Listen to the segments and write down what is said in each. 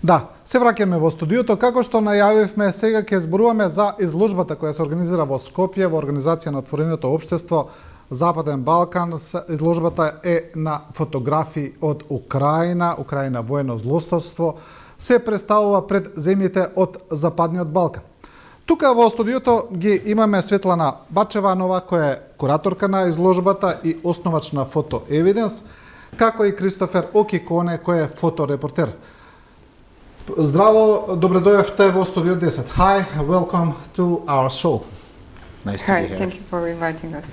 Да, се враќаме во студиото. Како што најавивме, сега ќе зборуваме за изложбата која се организира во Скопје во организација на Отвореното општество Западен Балкан. Изложбата е на фотографии од Украина воено злосторство, се представува пред земјите од Западниот Балкан. Тука во студиото ги имаме Светлана Бачеванова, која е кураторка на изложбата и основач на Фото Евиденс, како и Кристофер Окиконе, кој е фоторепортер. Здраво, добре дојавте во Студио 10. Hi, welcome to our show. Nice to be here. Thank you for inviting us.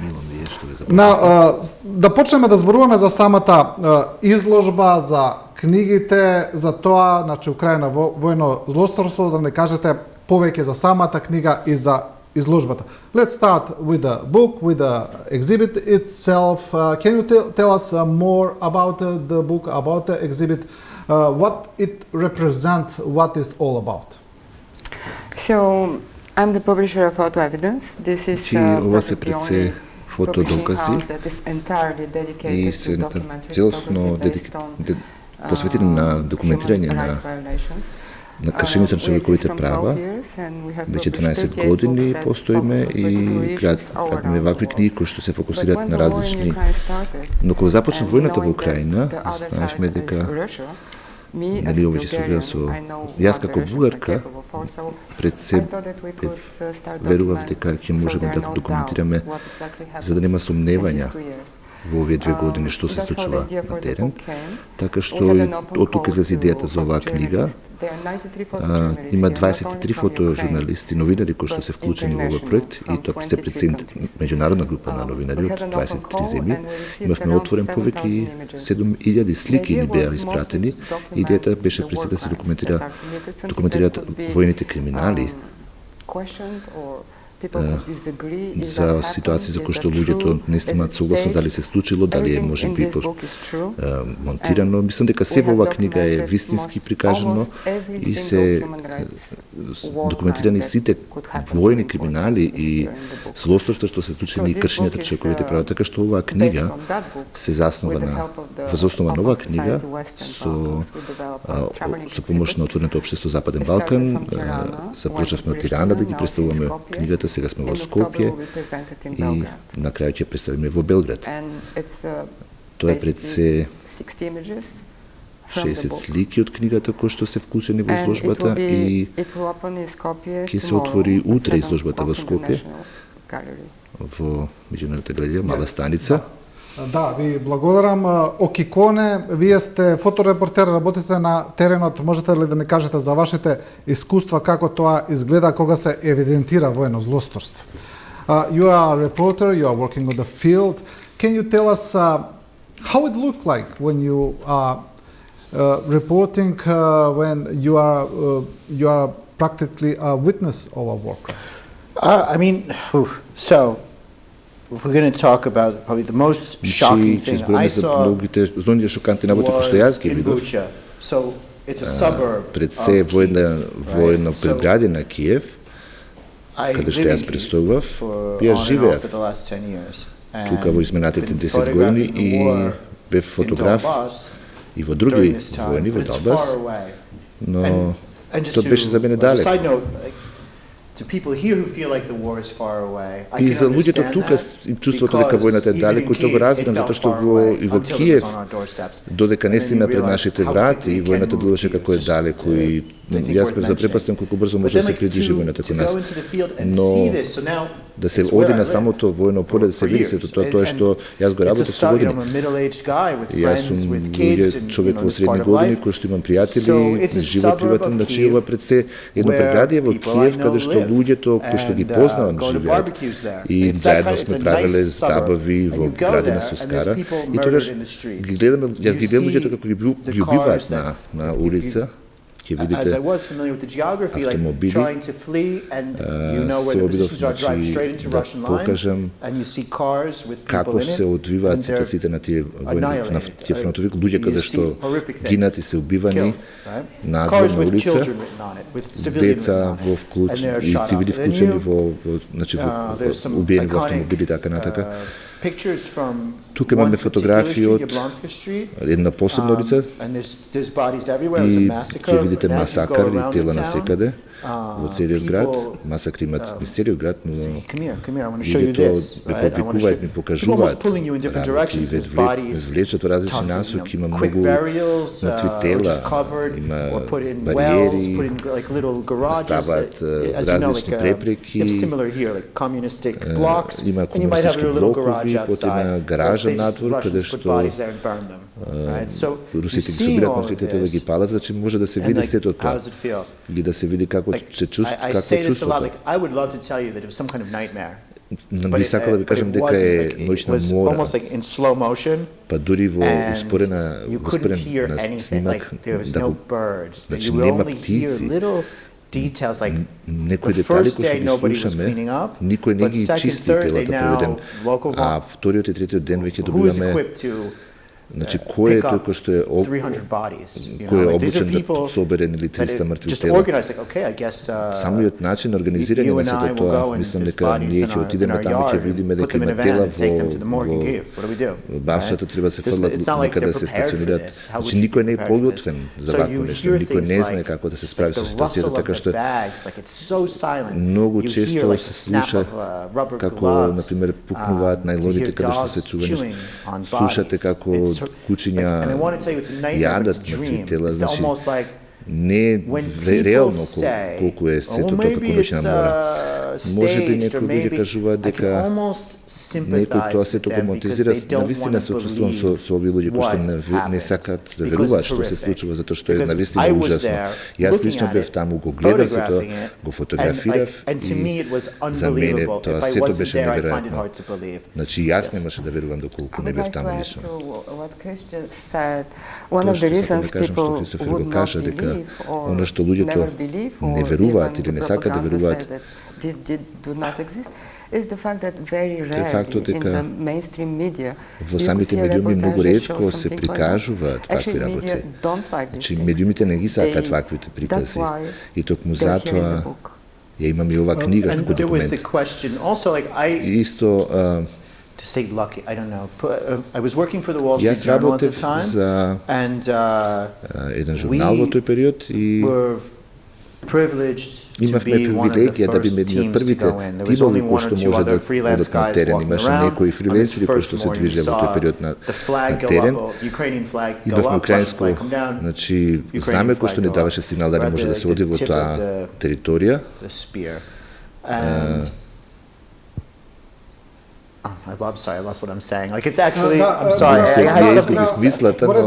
Да почнеме да зборуваме за самата изложба, за книгите, за тоа, значи Украина воено злосторство, да не кажете повеќе за самата книга и за изложбата. Let's start with the book, with the exhibit itself. Can you tell us more about the book, about the exhibit? What it represents, what is all about? So, I'm the publisher of Photo Evidence. This is ова се предсе фотодокази и се целосно посветени на документирање на кршењето на човековите права. Веќе 12 години постоиме и крадеме вакви книги кои што се фокусираат на различни. Но кога започна војната во Украина, знаешме дека овоќе се гледа со јас како бугарка пред се верував дека ќе можеме да документираме за да нема сомневања во овие 2 години што се случува на терен, така што од тука излезе идејата за оваа книга. Има 23 фотожурналисти, новинари кои што се вклучени во овој проект и тоа се пред меѓународна група на новинари од 23 земји. Имавме отворен повеќе и 7000 слики ни беа испратени. Идејата беше пред се да се документираат војните криминали, за ситуации за кои што луѓето не снимаат согласно дали се случило, дали е можеби монтирано. Мислам дека се во оваа книга е вистински прикажано и се документирани сите војни криминали и злосторства што се случени и кршењата човековите права, така што оваа книга се заснова врз основа на оваа книга со помош на Отвореното општество Западен Балкан. Започнавме од Тирана да ги представуваме книгата, сега сме во Скопје и на крај ќе представиме во Белград. Тоа е пред се 60 слики од книгата кои што се вклучени во изложбата и ќе се отвори утре изложбата во Скопје во меѓународната галерија Мала станица. Да, ви благодарам. Окиконе, вие сте фоторепортер, работите на теренот. Можете ли да не кажете за вашите искуства, како тоа изгледа кога се евидентира воено злосторство? You are a reporter, you are working on the field. Can you tell us how it looked like when you are reporting, when you are practically a witness of a work? If we're going to talk about probably the most shocking thing I saw was in Bucha. So it's a suburb пред се воено предградие на Киев, каде што јас представував. Јас живеев тука во изминатите 10 години и бев фотограф и во други војни, во Донбас, но тоа беше за мене далеко. И за луѓето тука чувството дека војната е далеко, и тоа го разбирам, затоа што и во Киев, додека не стигна пред нашите врати, војната делуваше како е далеко и јас бев запрепастен колку брзо може да се придвижи војната кон нас. Но да се оди на самото војно поле, да се види сето тоа што јас го работев со години. Јас сум човек во средни години кој што имам пријатели, живот приватен, значи ова пред се едно преградие во Киев каде што луѓето кои што ги познавам живеат и заедно сме правеле забави во градина Соскара и тогаш јас ги гледам луѓето како ги убиваат на улица. Ќе видите автомобили, се обидов да покажам како се одвиваат ситуациите на тие фронтови луѓе каде што гинат и се убивани надвор на улица, деца и цивили вклучени во убиени во автомобили, така натака. Тук имаме фотографии от една посебна улица и ќе видите масакър и тела насекаде во целиот град. Масакри имат низ целиот град, но луѓето ме повикуваат, ми покажуваат работи и ме влечат во различни насоки. Има многу мртви тела, има бариери, стават различни препреки, има комунистички блокови, потоа има гаража надвор, каде што русите ги собират мртвите тела да ги палат, значи може да се види сето тоа и да се види како се чувството. Би сакал да ви кажам дека е ноќна мора, па дури во успорен снимак, значи нема птици, некои детали кои што ги слушаме, никој не ги чисти телата проведен, а вториот и третиот ден веќе добиваме. Значи, кој е тој кој што е обучен да собере или 300 мртви тела? Самиот начин на организирање на сето тоа, мислам дека ние ќе отидеме таму и ќе видиме дека има тела во бавчата, треба да се фрлат некаде да се стационираат. Значи, никој не е подготвен за вакво нешто, никој не знае како да се справи со ситуацијата, така што многу често се слуша како, например, пукнуваат најлоните каде што се чувани, слушате како кучиња јадат мртви тела, значи не е реално колку е сето тоа како ноќна мора. Може би некои луѓе кажуваат дека некој тоа сето го монтизира. Навистина се очувствувам со овие луѓе кои што не сакаат да веруваат што се случува, затоа што е навистина ужасно. Јас лично бев таму, го гледав сето, го фотографирав и за мене тоа сето беше неверојатно. Значи јас немаше да верувам доколку не бев таму лично. Тоа што сакам да кажам што Кристофер го кажа, дека оно што луѓето не веруваат или не сакаат да веруваат е фактот дека во самите медиуми многу ретко се прикажуваат вакви работи. Значи медиумите не ги сакаат ваквите прикази и токму затоа ја имам и ова книга како документ. И исто јас работев за еден журнал во тој период и имавме привилегија да биме едни од првите тимови кои што може да одат на терен. Имаше некои фриленсери кои што се движеа во тој период на терен. Имавме украинско, значи, знаме кој што не даваше сигнал да не може да се оди во таа територија. I'm sorry, I lost what I'm saying. Like it's actually, I'm sorry.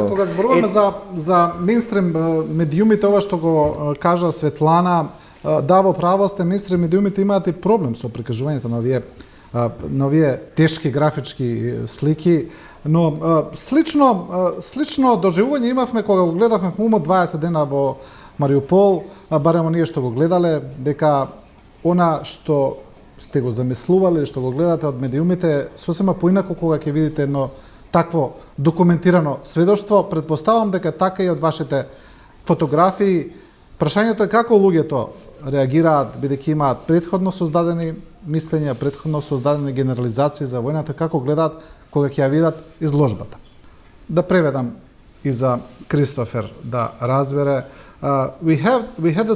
Кога зборуваме за мејнстрим медиумите, ова што го кажа Светлана, да, во право сте, мејнстрим медиумите имаат и проблем со прикажувањето на овие тешки графички слики, но слично доживување имавме кога го гледавме филмот 20 дена во Мариупол, барем оние што го гледале, дека она што сте го замислувале, што го гледате од медиумите, сосема поинако кога ќе видите едно такво документирано сведоштво. Предпоставам дека така и од вашите фотографии. Прашањето е како луѓето реагираат, бидејќи имаат претходно создадени мислења, претходно создадени генерализации за војната, како гледаат кога ќе ја видат изложбата. Да преведам и за Кристофер да разбере. We had the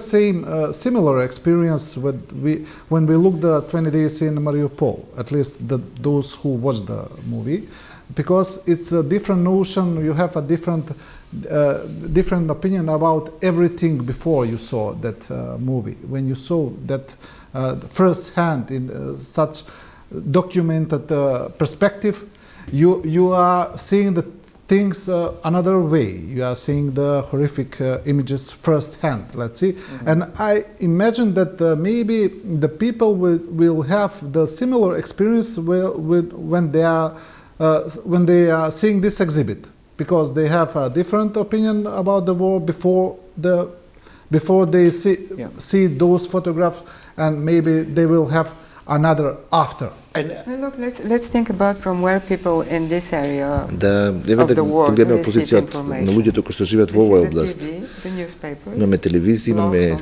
similar experience when we looked at 20 Days in Mariupol, at least those who watched the movie, because it's a different notion. You have a different opinion about everything before you saw that movie. When you saw that first hand in such documented perspective, you are seeing the things another way. You are seeing the horrific images firsthand, let's see. And I imagine that maybe the people will have the similar experience when they are seeing this exhibit, because they have a different opinion about the war before they see those photographs, and maybe they will have another after. Look, let's think about from where people in this area of the world receive information. На луѓето кои што живеат во оваа област. Имаме телевизија, имаме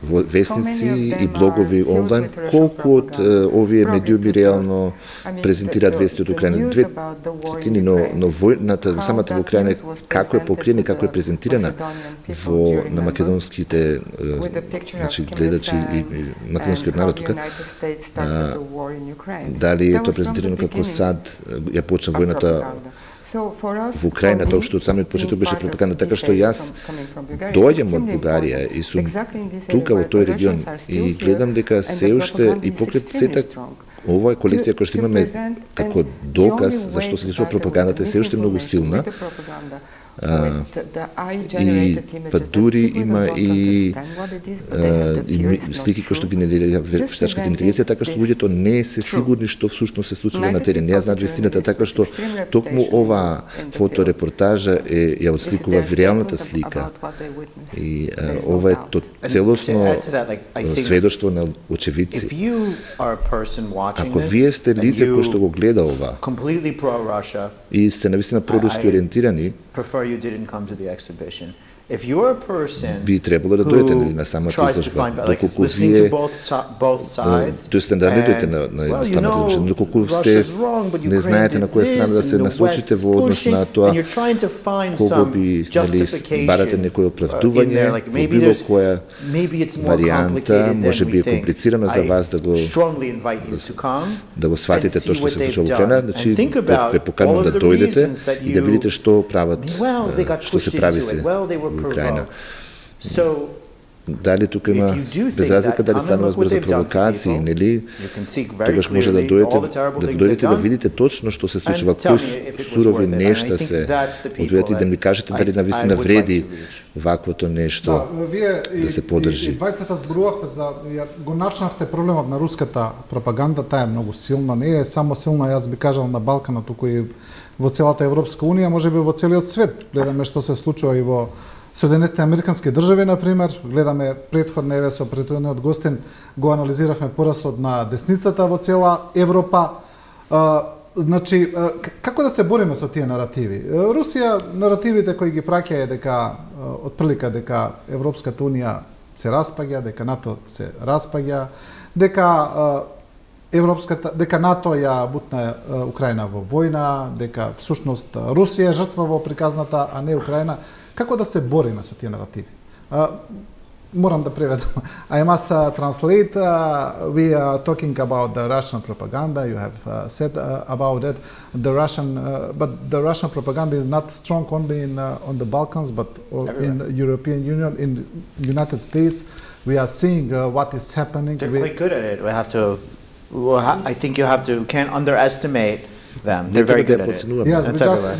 вестници и блогови онлайн. Колку од овие медиуми реално презентираат вести од Украина? 2/3, но војната, самата во Украина, како е покриена, како е презентирана на македонските гледачи и македонскиот народ тука, дали е тоа презентирано како САД ја почна војната во Украина, тоа што од самиот почеток беше пропаганда, така што јас доаѓам од Бугарија и сум тука во тој регион и гледам дека се уште и покрај сета ова е колекција која што имаме како доказ за што се случува пропагандата е се уште многу силна. И па дури има и слики кои што генерира вештачката интелигенција, така што луѓето не се сигурни што всушност се случува на терен, не знаат вистината, така што токму оваа фоторепортажа ја отсликува реалната слика и ова е то целосно сведоштво на очевидци. Ако вие сте лице кој што го гледа ова и сте навистина проруски ориентирани, би требало да дојдете на самата изложба. Доколку вие тоест да не дојдете на самата изложба, доколку сте не знаете на која страна да се насочите во однос на тоа кого би барате некој оправдување во било која варијанта, може би е комплицирано за вас да го сватите тоа што се случува во Украина, значи ве поканувам да дојдете и да видите што прават, што се прави се Украина. Дали тука има, без разлика дали станува збор за провокации, нели, тогаш може да дојдете да видите точно што се случува, кои сурови нешта се одвијат и да ми кажете дали навистина вреди ваквото нешто да се подржи. И двајцата зборувавте за, го начнавте проблемот на руската пропаганда, таа е многу силна, не е само силна, јас би кажал, на Балканот, туку и во целата Европска унија, може би во целиот свет. Гледаме што се случува и во Соединетите Американски држави, например, гледаме претходно еве со претходниот гостин, го анализиравме порастот на десницата во цела Европа. Значи, како да се бориме со тие наративи? Русија, наративите кои ги праќа е дека, отприлика дека Европската унија се распаѓа, дека НАТО се распаѓа, дека дека НАТО ја бутна Украина во војна, дека всушност Русија е жртва во приказната, а не Украина. Како да се бориме со тие наративи? Морам да преведам. I must translate. We are talking about the Russian propaganda. You have said about it. But the Russian propaganda is not strong only on the Balkans, but in the European Union, in the United States. We are seeing what is happening. They're quite good at it. I think you can't underestimate them. They're very good at it. Yes,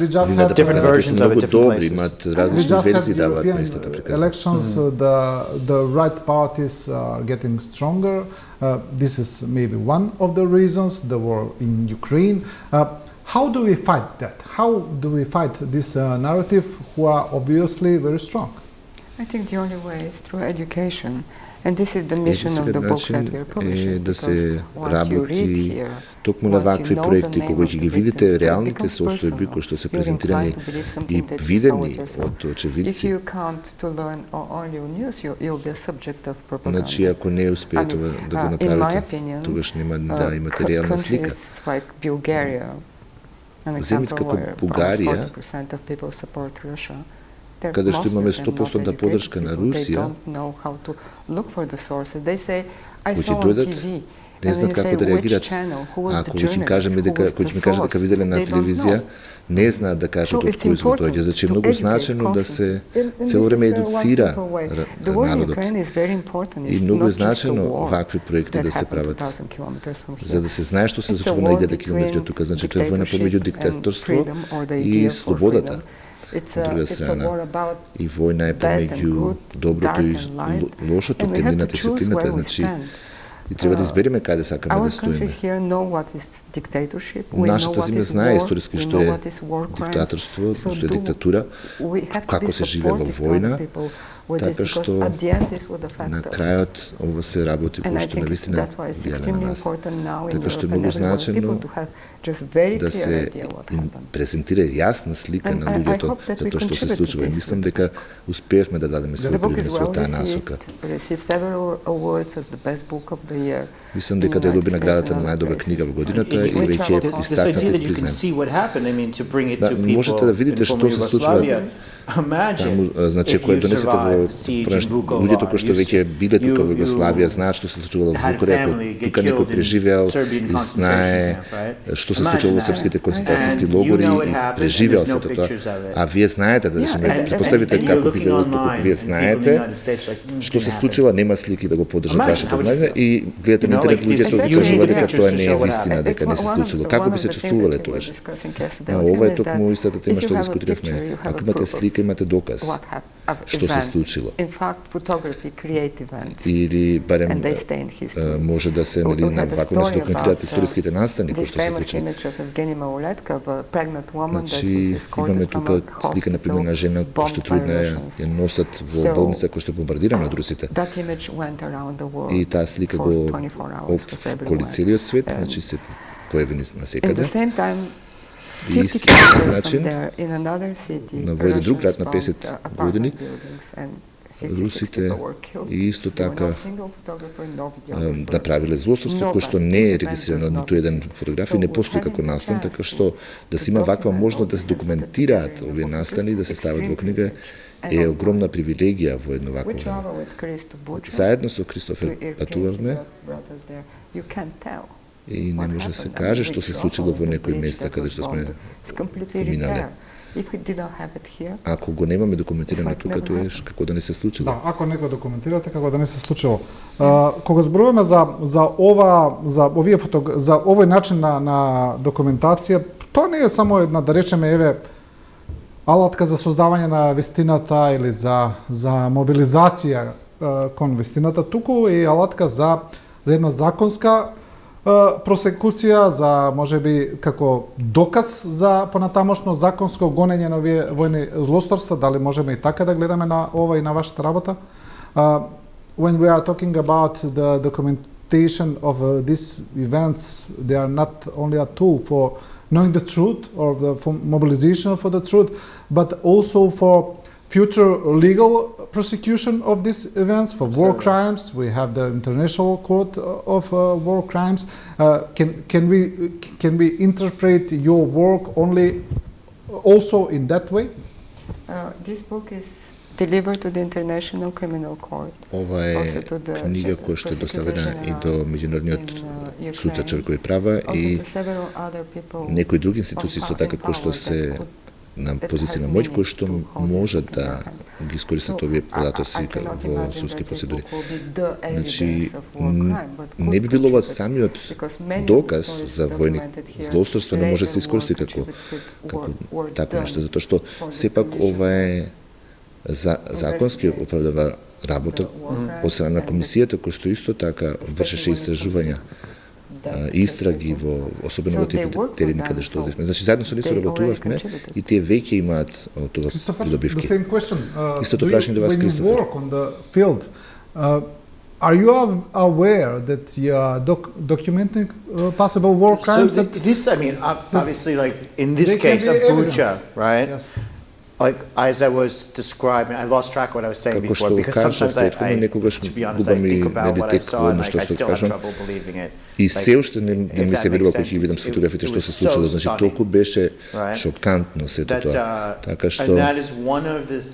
we just have different versions of it, different places. We just have European elections. The right parties are getting stronger. This is maybe one of the reasons, the war in Ukraine. How do we fight that? How do we fight this narrative who are obviously very strong? I think the only way is through education. And this is the mission of the book that we are publishing. Да се работи токму на вакви проекти, кога ќе ги видите реалните состојби кои што се презентирани и видени од очевидци. Значи, ако не успеете да го направите, тогаш нема да имате реална слика. Земјите како Бугарија, каде што имаме 100% подршка на Русија, кои ќе дојдат, не знаат како да реагират. Ако ќе им кажеме дека виделе на телевизија, не знаат да кажат од кој звук дојде. Значи, многу значено да се цело време едуцира народот. И многу значено вакви проекти да се прават, за да се знае што се случува на 1000 километри од тука. Значи, тоа е војна помеѓу диктаторство и слободата. Од друга страна, и војна е помеѓу доброто и лошото, темнината и светлината, значи и треба да избереме каде сакаме да стоиме. Нашата земја знае историски што е диктаторство, што е диктатура, како се живее во војна, така што на крајот ова се работи кои што навистина влијае на нас. Така што е многу значено да се им презентира јасна слика на луѓето за тоа што се случува. И мислам дека успеевме да дадеме свој принос во таа насока. Мислам дека да доби наградата на најдобра книга во годината и веќе истакнати признан. Можете да видите што се случува таму, значи, кога донесете во луѓето кои што веќе биле тука во Југославија, знаат што се случувало во Вукурека, тука некој преживеал и знае што се случило во српските концентрацијски логори и преживеал сето тоа. А вие знаете, да речеме, предпоставите како би изгледало тука, вие знаете што се случило, нема слики да го поддржат вашето внимание и гледате на интернет луѓето кажува дека тоа не е вистина, дека не се случило. Како би се чувствувале тогаш? Ова е токму истата тема што дискутиравме. Ако имате слика, имате доказ што се случило. Или барем може да се на вакво да се документираат историските настани кои што се случило. Значи, имаме тука слика, например, на жена која што трудна ја носат во болница која што е бомбардирана од русите. И таа слика го околи целиот свет, значи се појави насекаде. И исти начин, во еден друг град на 50 години, русите и исто така направиле злосторство кој што не е регистрирано ниту еден фотограф и не постои како настан, така што да се има ваква можност да се документираат овие настани, да се стават во книга, е огромна привилегија во едно вакво време. Заедно со Кристофер патувавме и не може да се каже што се случило во некои места каде што сме поминале. Ако го немаме документирано тука, тоа е како да не се случило. Да, ако не го документирате, како да не се случило. Кога зборуваме за овој начин на документација, тоа не е само една, да речеме, еве, алатка за создавање на вистината или за мобилизација кон вистината, туку е алатка за една законска просекуција, за можеби како доказ за понатамошно законско гонење на овие војни злосторства, дали можеме и така да гледаме на ова и на вашата работа? When we are talking about the documentation of these events, they are not only a tool for knowing the truth or for mobilization for the truth, but also for future legal prosecution of these events for war crimes. We have the International Court of War Crimes. Can we interpret your work only also in that way? This book is delivered to the International Criminal Court. Ова е книга која што е доставена и до Меѓународниот суд за човекови права и некои други институции исто така кои што се на позиција на моќ, кои што можат да ги искористат овие податоци во судски процедури. Значи, не би било ова самиот доказ за војни злоустройства, не може да се искористи како такво нешто, затоа што сепак ова е законски оправдава работа од страна на комисијата, кој што исто така вршеше истражувања истраги особено во тие терени каде што одевме. Значи заедно со нив работувавме и тие веќе имаат од тоа придобивки. Истото прашање до вас, Кристофер. Are you aware that you are documenting possible war crimes? So this, I mean, obviously, like in this case of Bucha, right? Yes. Like as I was describing, I lost track of what I was saying before because sometimes I to be honest, I think about what I saw and like, I still have trouble believing it. И се уште не ми се верува кога ќе видам фотографите што се случило, значи толку беше шокантно сето тоа. Така што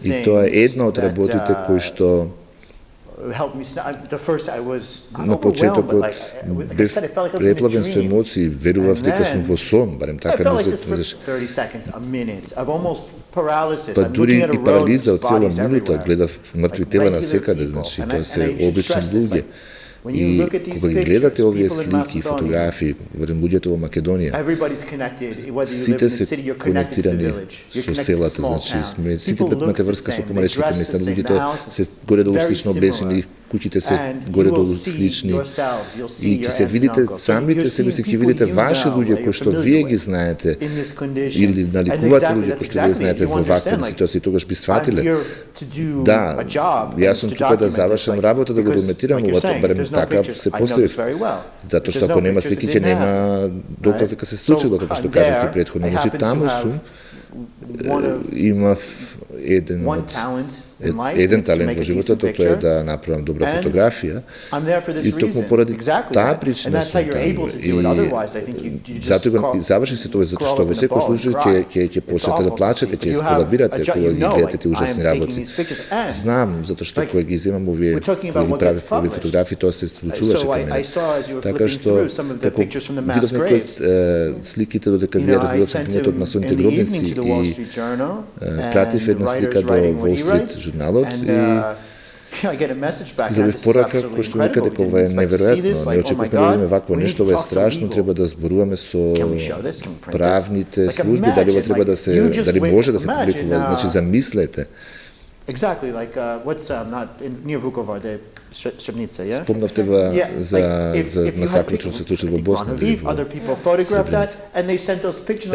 и тоа е една од работите кои што на почетокот бев преплавен со емоции, верував дека сум во сон, барем така мислев. Па дури и парализа од цела минута, гледав мртви тела на секаде, значи тоа се обични луѓе. И кога ги гледате овие слики и фотографии, верем луѓето во Македонија, сите се конектирани со селата, значи сите имате врска со помалечките места, луѓето се горе долу слично облечени, куќите се горе-долу слични и ќе се видите самите себе си, ќе видите ваши луѓе кои што вие ги знаете или наликувате луѓе кои што вие знаете во вакви ситуации, тогаш би сватиле. Да, јас сум тука да завршам работа, да го документирам ова, барем така се поставив. Затоа што ако нема слики, ќе нема доказ дека се случило, како што кажете претходно. Значи, таму сум, имав еден талент во животот, тоа е да направам добра фотографија и токму поради таа причина сум таму. И затоа завршив се тоа, затоа што во секој случај ќе почнете да плачете, ќе сколабирате кога ги гледате тие ужасни работи. Знам, затоа што кога ги земам овие, кога ги правев овие фотографии, тоа се случуваше кај мене. Така што, како видов некои сликите додека вие разгледавте книгата од масоните гробници и пратив една слика до Wall Street журналот и добив порака кој што ми вика дека ова е неверојатно, не очекувавме да видиме вакво нешто, ова е страшно, треба да зборуваме со правните служби, дали ова треба да се, дали може да се публикува, значи замислете. Exactly, like what's not near Vukovar, the Srebrenica, yeah? Спомнавте за масакрот што се случи во Босна.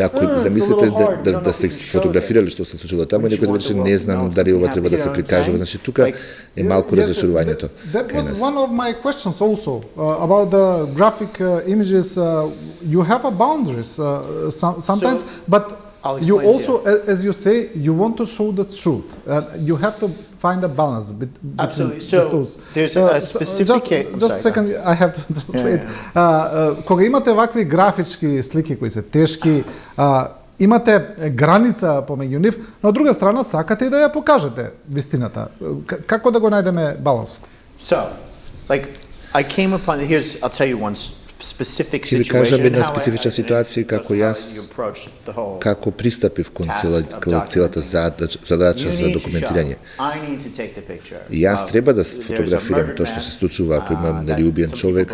Ако замислите да сте фотографирали што се случило таму, некој вече не знам дали ова треба да се прикажува. Значи тука е малку разочарувањето. That was one of my questions also about the graphic images. You have a boundaries sometimes, but you also, as you say, you want to show the truth. You have to find a balance between those. There's a specific just a second, I have to translate. Кога имате вакви графички слики кои се тешки, имате граница помеѓу нив, но од друга страна сакате и да ја покажете вистината. Како да го најдеме баланс? So, like I came upon I'll tell you once. Ќе ви кажам една специфична ситуација како пристапив кон целата задача за документирање. Јас треба да фотографирам тоа што се случува ако имам убиен човек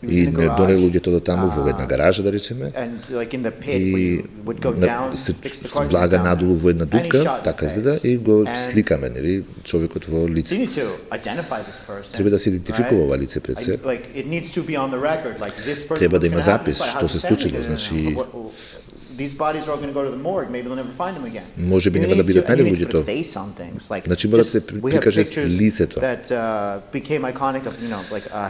и не донел луѓето до таму во една гаража, да речеме, и се влага надолу во една дупка, така изгледа, и го сликаме, нели, човекот во лице. Треба да се идентификува ова лице пред се. Треба да има запис што се случило, значи може би нема да бидат најдени луѓето. Значи мора да се прикаже лицето.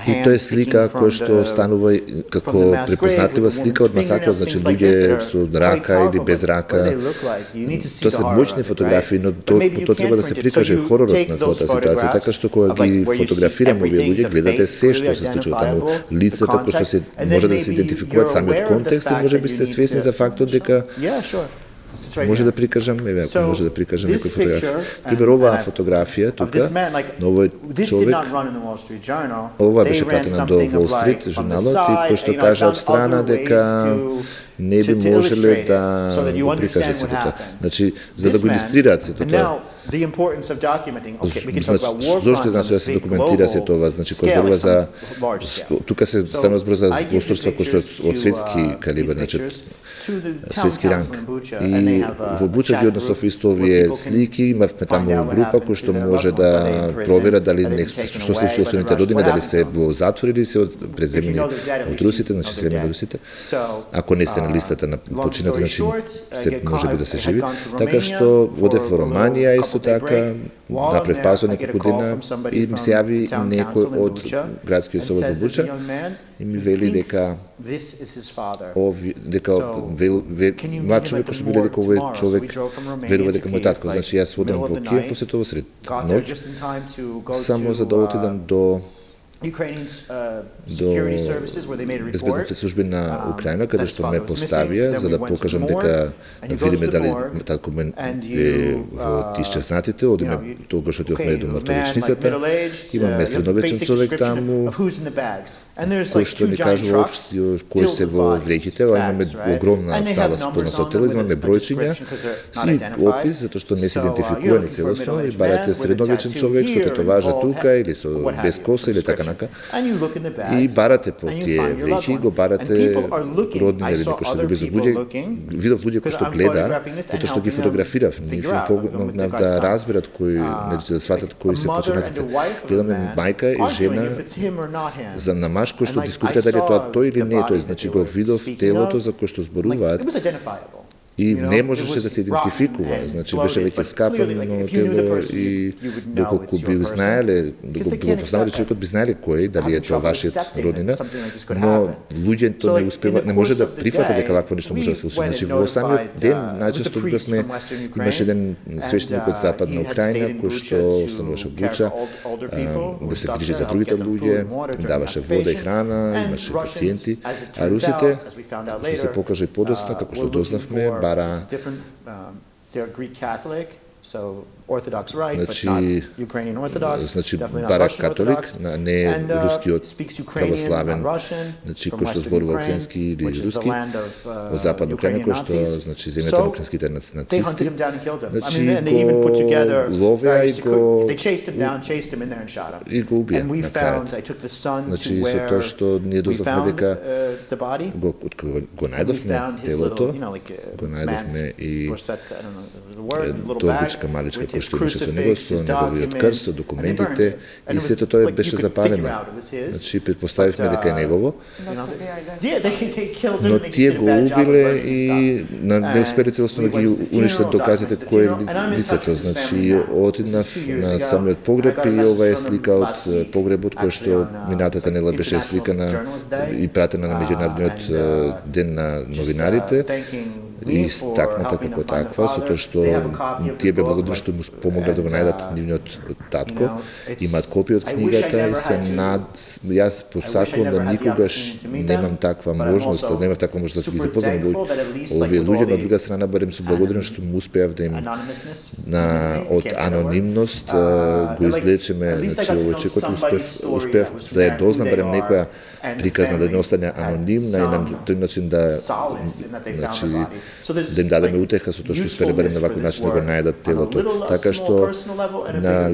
И тоа е слика која што станува како препознатлива слика од масакрот, значи луѓе со рака или без рака. Тоа се моćни фотографии, но тоа треба да се прикаже хоророт на целата ситуација, така што кога ги фотографираме овие луѓе, гледате се што се случува таму, лицата кои што се може да се идентификуваат самиот контекст и може би сте свесни за фактот дека може да прикажам, може да прикажам некој фотографија. Пример, оваа фотографија тука, на овој човек, ова беше пратена до Wall Street журналот и кој што кажа од страна дека не би можеле да го прикажат сето тоа. Значи, за да го илустрираат сето тоа. Зошто значи да се документира сето ова? Значи, кој зборува за тука се станува збор за злосторства кои што од светски калибар, значи светски ранг. И во Буча ги однесов исто овие слики, имавме таму група кој што може да провера дали што се случило со нивните родини, дали се во затвор или се преземени од русите, значи земени од русите. Ако не сте на листата на почината, значи сте може би да се живи. Така што одев во Романија исто така, направив пауза неколку дена и ми се јави некој од градскиот совет во Буча и ми вели дека млад човек кој што биле дека овој човек верува дека мој татко. Значи јас одам во Киев после тоа сред ноќ само за да отидам до безбедните служби на Украина, каде што ме поставија за да покажам дека да видиме дали татко мен е во исчезнатите, одиме тогаш што отидовме до мртовечницата, имаме средновечен човек таму, кој што ни кажува општио кои се во вреќите, имаме огромна сала полна со телези, имаме бројчиња, си опис, затоа што не се идентификувани целосно, и барате средновечен човек со тетоважа тука или со без коса или така останака. И барате по тие вреќи, го барате роднина или некој што близо луѓе, видов луѓе кои што гледа, затоа што ги фотографирав, нив им помогнав да разберат кои, да сватат кои се починатите. Гледаме мајка и жена за на маж кој што дискутира дали тоа тој или не е тој, значи го видов телото за кој што зборуваат. И не можеше да се идентификува, значи беше веќе скапано тело и доколку би знаеле, доколку го познавале човекот би знаеле кој, дали е тоа вашиот роднина, но луѓето не успева, не може да прифатат дека вакво нешто може да се случи. Значи во самиот ден најчесто бевме, имаше еден свештеник од Западна Украина кој што остануваше Буча, да се грижи за другите луѓе, даваше вода и храна, имаше пациенти, а русите, што се покаже подоцна, како што дознавме, they're Greek Catholic, so Orthodox rite, but not Ukrainian Orthodox. Значи бара католик, не рускиот православен, значи кој што зборува украински или руски, од Западна Украина, кој што значи земјата на украинските нацисти. Значи го ловеа и го убија на крајот. Значи со тоа што ние дознавме дека го најдовме телото, го најдовме и торбичка маличка кој што имаше со него, со неговиот крст, со документите, и сето тоа беше запалено. Значи, предпоставивме дека е негово, но тие го убиле и не успели целосно да ги уништат доказите кој е лицето. Значи, отиднав на самиот погреб и ова е слика од погребот кој што минатата недела беше сликана и пратена на меѓународниот ден на новинарите и истакната како таква, со тоа што тие бе благодарни што му помогна да го најдат нивниот татко, имаат копија од книгата и јас посакувам да никогаш немам таква можност, да немам таква можност да се ги запознам овие луѓе, на друга страна барем сум благодарен што му успеав да им од анонимност го излечеме, значи овој човекот успеав да ја дознам барем некоја приказна, да не остане анонимна и на тој начин да им дадеме утеха со тоа што успеле барем на ваков начин да го најдат телото. Така што на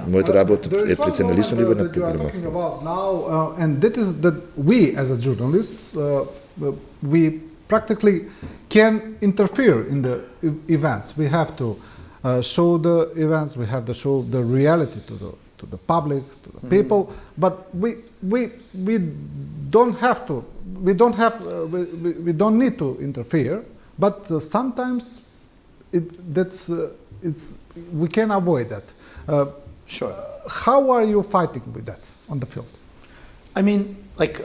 мојата работа е пред се на лично ниво на програма. And that is that we as a journalists we practically can interfere in the events. We have to show the events, we have to show the reality to the public, to the people, but we don't have to, we don't need to interfere, but sometimes we can avoid that. Sure. How are you fighting with that on the field? I mean, like,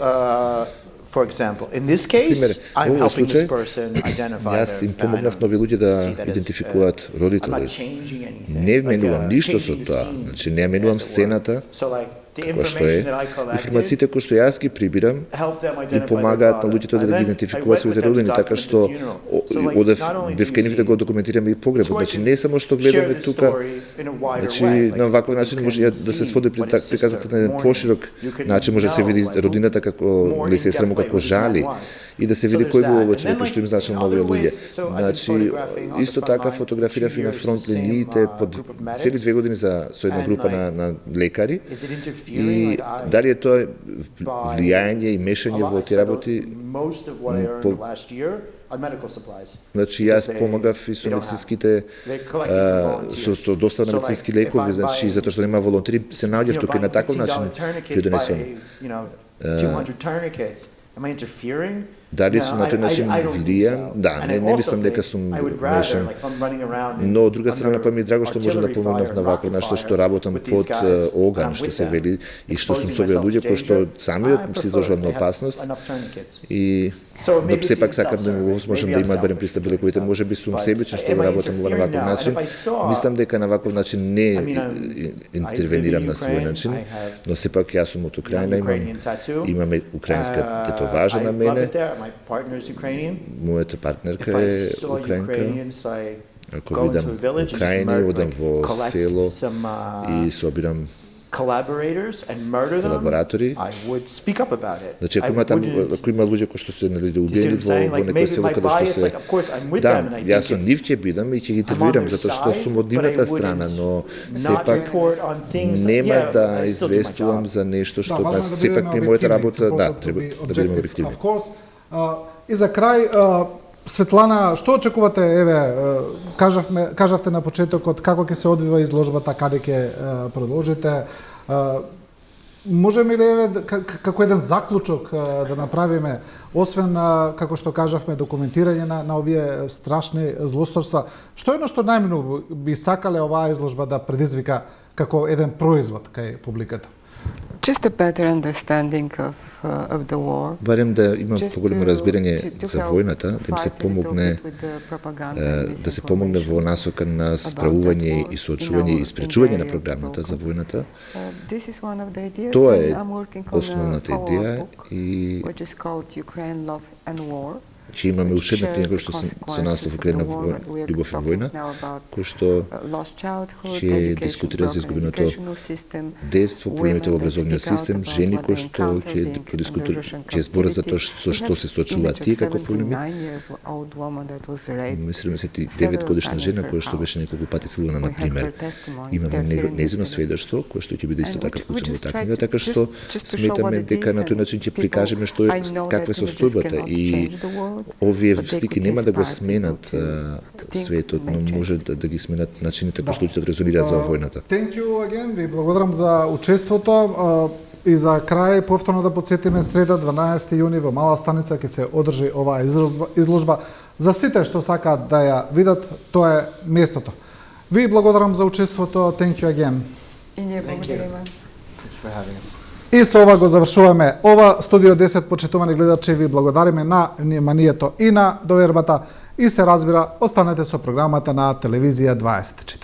for example, in this case, I'm helping this person identify јас им помогнав нови луѓе да идентификуваат родителите. Не менувам ништо со тоа, значи не менувам сцената, како што е. Информациите кои што јас ги прибирам и помагаат на луѓето да ги идентификуваат своите родини, така што бев кај нив да го документираме и погребот. Значи не само што гледаме тука, значи на ваков начин може да се сподели приказната на еден поширок начин, може да се види родината како или сестра му како жали и да се види кој бил овој човек што им значил на овие луѓе. Значи исто така фотографирав и на фронт линиите по цели 2 години со една група на лекари. И дали е тоа влијање и мешање во тие работи? Значи јас помагав и со медицинските со достава на медицински лекови, значи затоа што нема волонтери, се наоѓав тука и на таков начин ќе донесувам. Дали сум на тој начин влијан? Да, не мислам дека сум мешан. Но од друга страна па ми е драго што можам да помогнав на вакво нешто што работам под оган, што се вели, и што сум со овие луѓе кои што самиот се изложувам на опасност. И но сепак сакам да му возможам да имаат барем пристап до лековите. Можеби сум себичен што го работам на ваков начин. Мислам дека на ваков начин не интервенирам на свој начин, но сепак јас сум од Украина, имаме украинска тетоважа на мене. Мојата партнерка е украинка. Ако видам Украина, одам во село и собирам collaborators and murder them, I would speak up about it. Значи, ако има луѓе кои што се убиени во некој село каде што се... Да, јас со нив ќе бидам и ќе ги интервјуирам, затоа што сум од нивната страна, но сепак нема да известувам за нешто што сепак не е мојата работа, да, треба да бидеме објективни. И за крај, Светлана, што очекувате, еве, кажавте на почетокот како ќе се одвива изложбата, каде ќе продолжите. Можеме ли, еве, како еден заклучок да направиме, освен, како што кажавме, документирање на овие страшни злосторства, што е што најмногу би сакале оваа изложба да предизвика како еден производ кај публиката? Just a better understanding of the war. Барем да има поголемо разбирање за војната, да им се помогне да се помогне во насока на справување и соочување и спречување на пропагандата за војната. Тоа е основната идеја и че имаме уште една книга што со наслов Украина, љубов и војна, кој што ќе дискутира за изгубеното детство, проблемите во образовниот систем, жени кои што ќе зборат за тоа што се соочуваат тие како проблеми. 79 годишна жена која што беше неколку пати силувана, например. Имаме нејзино сведоштво кое што ќе биде исто така вклучено во таа книга, така што сметаме дека на тој начин ќе прикажеме што е каква е состојбата и овие слики нема да го сменат светот, но може да ги сменат начините кои што ќе резонираат за војната. Thank you again, ви благодарам за учеството и за крај повторно да потсетиме среда 12 јуни во Мала Станица ќе се одржи оваа изложба. За сите што сакаат да ја видат, тоа е местото. Ви благодарам за учеството. Thank you again. И ние благодариме. И со ова го завршуваме ова Студио 10, почитувани гледачи, ви благодариме на вниманието и на довербата и се разбира, останете со програмата на Телевизија 24.